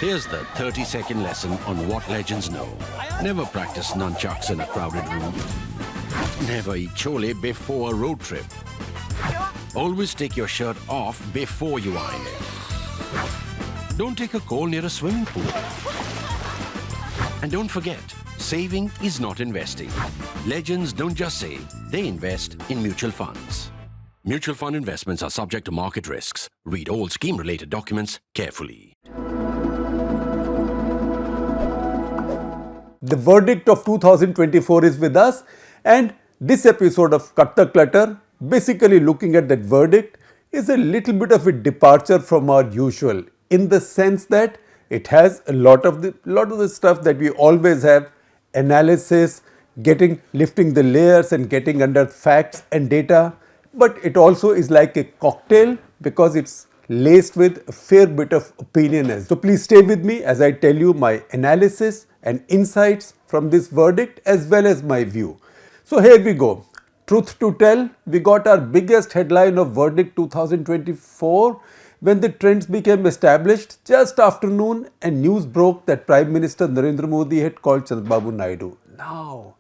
Here's the 30-second lesson on what legends know. Never practice nunchucks in a crowded room. Never eat chole before a road trip. Always take your shirt off before you iron it. Don't take a call near a swimming pool. And don't forget, saving is not investing. Legends don't just save, they invest in mutual funds. Mutual fund investments are subject to market risks. Read all scheme-related documents carefully. The verdict of 2024 is with us, and this episode of Cut the Clutter, basically looking at that verdict, is a little bit of a departure from our usual, in the sense that it has a lot of the stuff that we always have: analysis, lifting the layers and getting under facts and data. But it also is like a cocktail because it's laced with a fair bit of opinion. So please stay with me as I tell you my analysis and insights from this verdict as well as my view. So here we go. Truth to tell, we got our biggest headline of verdict 2024 when the trends became established just after noon and news broke that Prime Minister Narendra Modi had called Chandrababu Naidu. Now,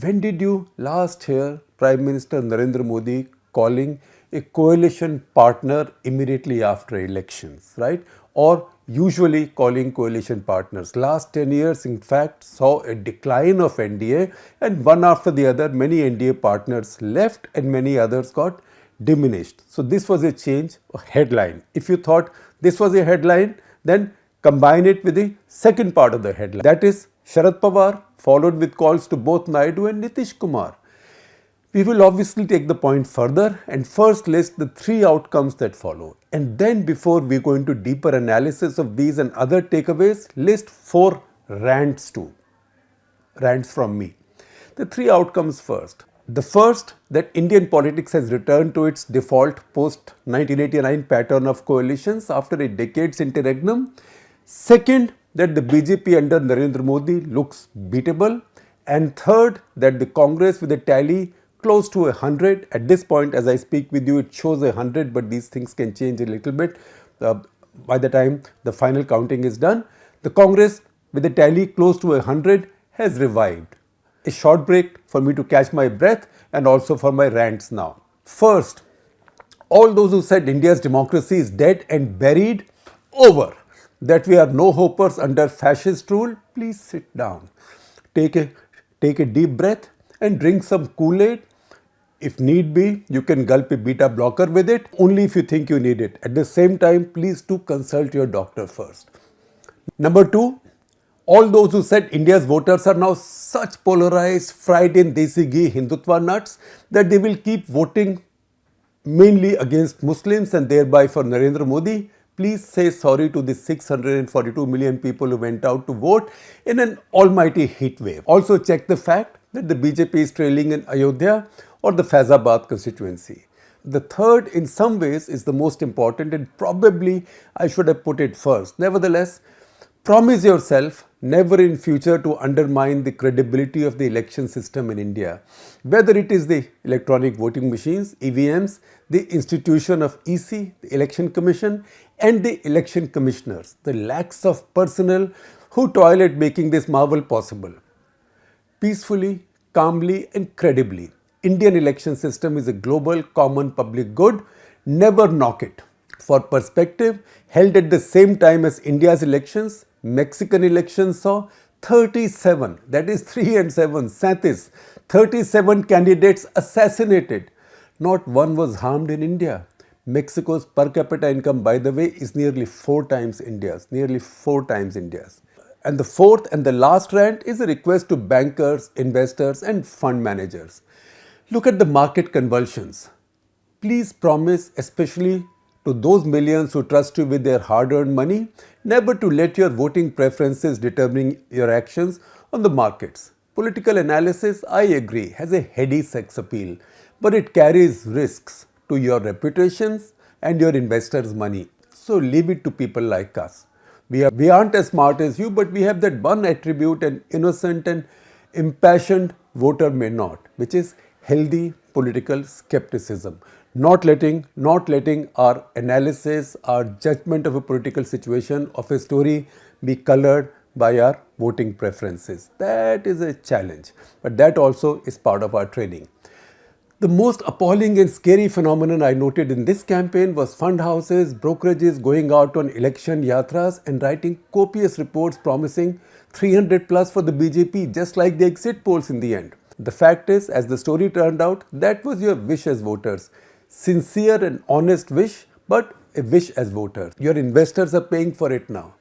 when did you last hear Prime Minister Narendra Modi calling a coalition partner immediately after elections, right? Or usually calling coalition partners. Last 10 years, in fact, saw a decline of NDA, and one after the other, many NDA partners left and many others got diminished. So this was a change, a headline. If you thought this was a headline, then combine it with the second part of the headline. That is Sharad Pawar, followed with calls to both Naidu and Nitish Kumar. We will obviously take the point further and first list the three outcomes that follow. And then before we go into deeper analysis of these and other takeaways, list 4 rants too. Rants from me. The three outcomes first. The first, that Indian politics has returned to its default post-1989 pattern of coalitions after a decade's interregnum. Second, that the BJP under Narendra Modi looks beatable. And third, that the Congress with a tally close to 100. At this point, as I speak with you, it shows 100, but these things can change a little bit by the time the final counting is done. The Congress with a tally close to 100 has revived. A short break for me to catch my breath and also for my rants now. First, all those who said India's democracy is dead and buried, over. That we are no-hopers under fascist rule, please sit down. Take a deep breath and drink some Kool-Aid. If need be, you can gulp a beta blocker with it, only if you think you need it. At the same time, please do consult your doctor first. Number 2, all those who said India's voters are now such polarized, fried in desi ghee Hindutva nuts that they will keep voting mainly against Muslims and thereby for Narendra Modi, please say sorry to the 642 million people who went out to vote in an almighty heat wave. Also check the fact that the BJP is trailing in Ayodhya or the Faizabad constituency. The third, in some ways, is the most important and probably I should have put it first. Nevertheless, promise yourself never in future to undermine the credibility of the election system in India. Whether it is the electronic voting machines, EVMs, the institution of EC, the Election Commission, and the election commissioners, the lakhs of personnel who toil at making this marvel possible. Peacefully, calmly, and credibly, Indian election system is a global common public good. Never knock it. For perspective, held at the same time as India's elections, Mexican elections saw 37, that is 3 and 7, 37 candidates assassinated. Not one was harmed in India. Mexico's per capita income, by the way, is nearly 4 times India's. And the fourth and the last rant is a request to bankers, investors, and fund managers. Look at the market convulsions. Please promise, especially to those millions who trust you with their hard-earned money, never to let your voting preferences determine your actions on the markets. Political analysis, I agree, has a heady sex appeal, but it carries risks to your reputations and your investors' money. So leave it to people like us. We aren't as smart as you, but we have that one attribute an innocent and impassioned voter may not, which is healthy political skepticism. not letting our analysis, our judgment of a political situation, of a story be colored by our voting preferences. That is a challenge, but that also is part of our training. The most appalling and scary phenomenon I noted in this campaign was fund houses, brokerages going out on election yatras and writing copious reports promising 300 plus for the BJP, just like the exit polls in the end. The fact is, as the story turned out, that was your wish as voters. Sincere and honest wish, but a wish as voters. Your investors are paying for it now.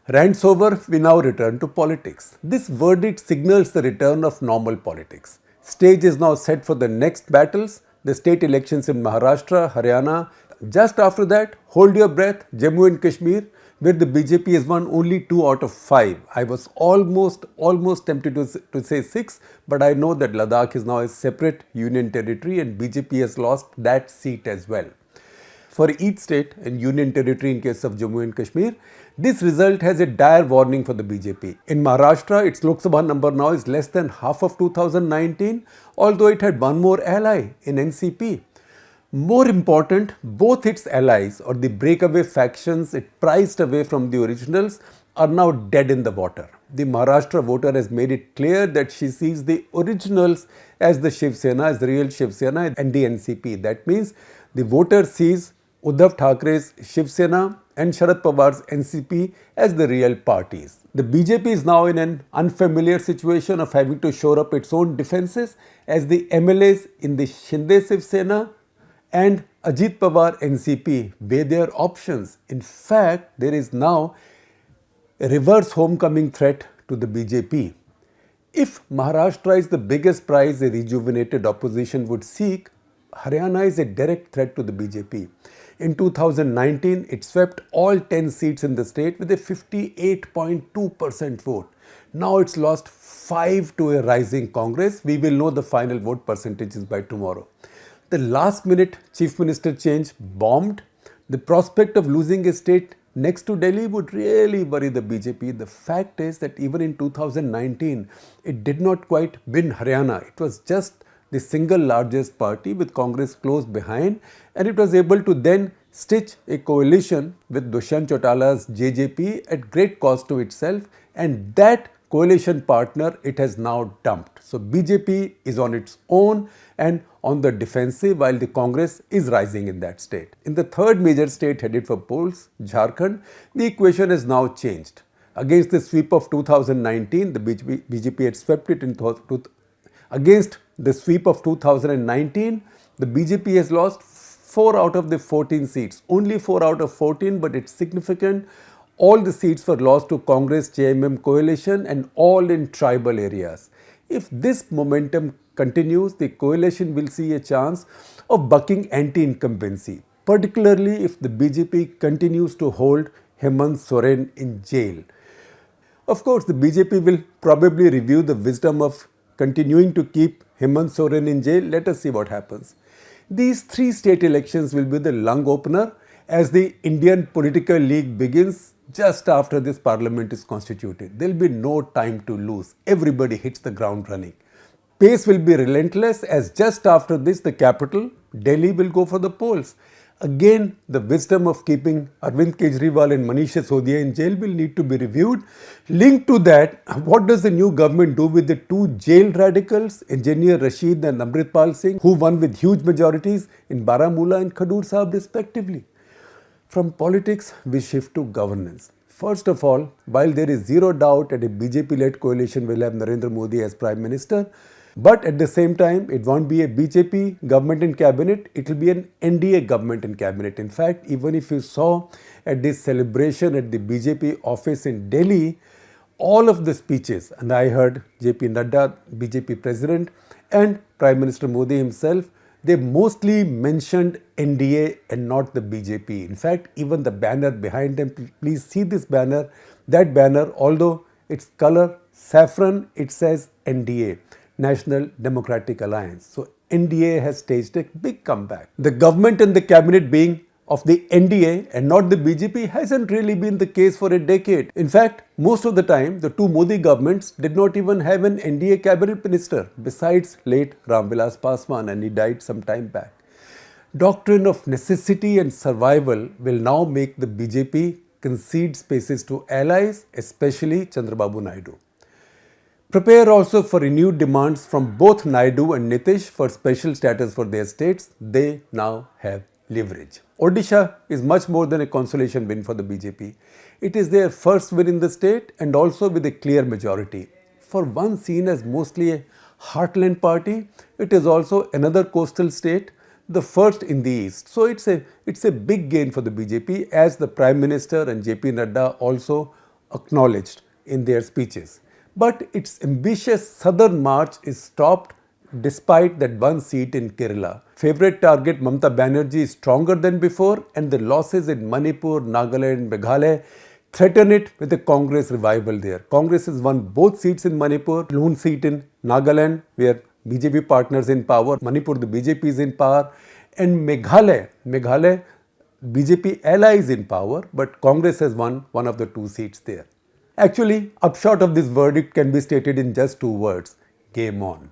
Rants over, we now return to politics. This verdict signals the return of normal politics. Stage is now set for the next battles, the state elections in Maharashtra, Haryana. Just after that, hold your breath, Jammu and Kashmir, where the BJP has won only 2 out of 5. I was almost tempted to say 6, but I know that Ladakh is now a separate union territory and BJP has lost that seat as well. For each state and union territory in case of Jammu and Kashmir, this result has a dire warning for the BJP. In Maharashtra, its Lok Sabha number now is less than half of 2019, although it had one more ally in NCP. More important, both its allies or the breakaway factions it prized away from the originals are now dead in the water. The Maharashtra voter has made it clear that she sees the originals as the Shiv Sena, as the real Shiv Sena and the NCP. That means the voter sees Uddhav Thackeray's Shiv Sena and Sharad Pawar's NCP as the real parties. The BJP is now in an unfamiliar situation of having to shore up its own defences as the MLAs in the Shinde Shiv Sena and Ajit Pawar NCP weigh their options. In fact, there is now a reverse homecoming threat to the BJP. If Maharashtra is the biggest prize a rejuvenated opposition would seek, Haryana is a direct threat to the BJP. In 2019, it swept all 10 seats in the state with a 58.2% vote. Now it's lost 5 to a rising Congress. We will know the final vote percentages by tomorrow. The last minute Chief Minister change bombed. The prospect of losing a state next to Delhi would really worry the BJP. The fact is that even in 2019, it did not quite win Haryana. It was just the single largest party with Congress close behind, and it was able to then stitch a coalition with Dushyant Chautala's JJP at great cost to itself, and that coalition partner it has now dumped. So BJP is on its own and on the defensive while the Congress is rising in that state. In the third major state headed for polls, Jharkhand, the equation has now changed. Against the sweep of 2019, the BJP had swept it in against the sweep of 2019, the BJP has lost 4 out of the 14 seats. Only 4 out of 14, but it's significant. All the seats were lost to Congress JMM coalition and all in tribal areas. If this momentum continues, the coalition will see a chance of bucking anti-incumbency, particularly if the BJP continues to hold Hemant Soren in jail. Of course, the BJP will probably review the wisdom of continuing to keep Hemant Soren in jail. Let us see what happens. These 3 state elections will be the lung opener as the Indian political league begins just after this parliament is constituted. There will be no time to lose. Everybody hits the ground running. Pace will be relentless as just after this the capital, Delhi, will go for the polls. Again, the wisdom of keeping Arvind Kejriwal and Manish Sisodia in jail will need to be reviewed. Linked to that, what does the new government do with the 2 jailed radicals, Engineer Rashid and Amritpal Singh, who won with huge majorities in Baramulla and Khadur Sahib respectively? From politics, we shift to governance. First of all, while there is zero doubt that a BJP-led coalition will have Narendra Modi as Prime Minister, but at the same time, it won't be a BJP government in cabinet, it will be an NDA government in cabinet. In fact, even if you saw at this celebration at the BJP office in Delhi, all of the speeches, and I heard JP Nadda, BJP president, and Prime Minister Modi himself, they mostly mentioned NDA and not the BJP. In fact, even the banner behind them, please see this banner, that banner, although its color saffron, it says NDA. National Democratic Alliance. So NDA has staged a big comeback. The government and the cabinet being of the NDA and not the BJP hasn't really been the case for a decade. In fact, most of the time, the 2 Modi governments did not even have an NDA cabinet minister besides late Ramvilas Paswan, and he died some time back. Doctrine of necessity and survival will now make the BJP concede spaces to allies, especially Chandrababu Naidu. Prepare also for renewed demands from both Naidu and Nitish for special status for their states. They now have leverage. Odisha is much more than a consolation win for the BJP. It is their first win in the state and also with a clear majority. For one seen as mostly a heartland party, it is also another coastal state, the first in the east. So it's a big gain for the BJP, as the Prime Minister and JP Nadda also acknowledged in their speeches. But its ambitious southern march is stopped despite that one seat in Kerala. Favorite target Mamata Banerjee is stronger than before, and the losses in Manipur, Nagaland, Meghalaya threaten it with a Congress revival there. Congress has won both seats in Manipur, lone seat in Nagaland, where BJP partners in power, Manipur the BJP is in power, and Meghalaya, BJP allies in power, but Congress has won one of the two seats there. Actually, upshot of this verdict can be stated in just two words: game on.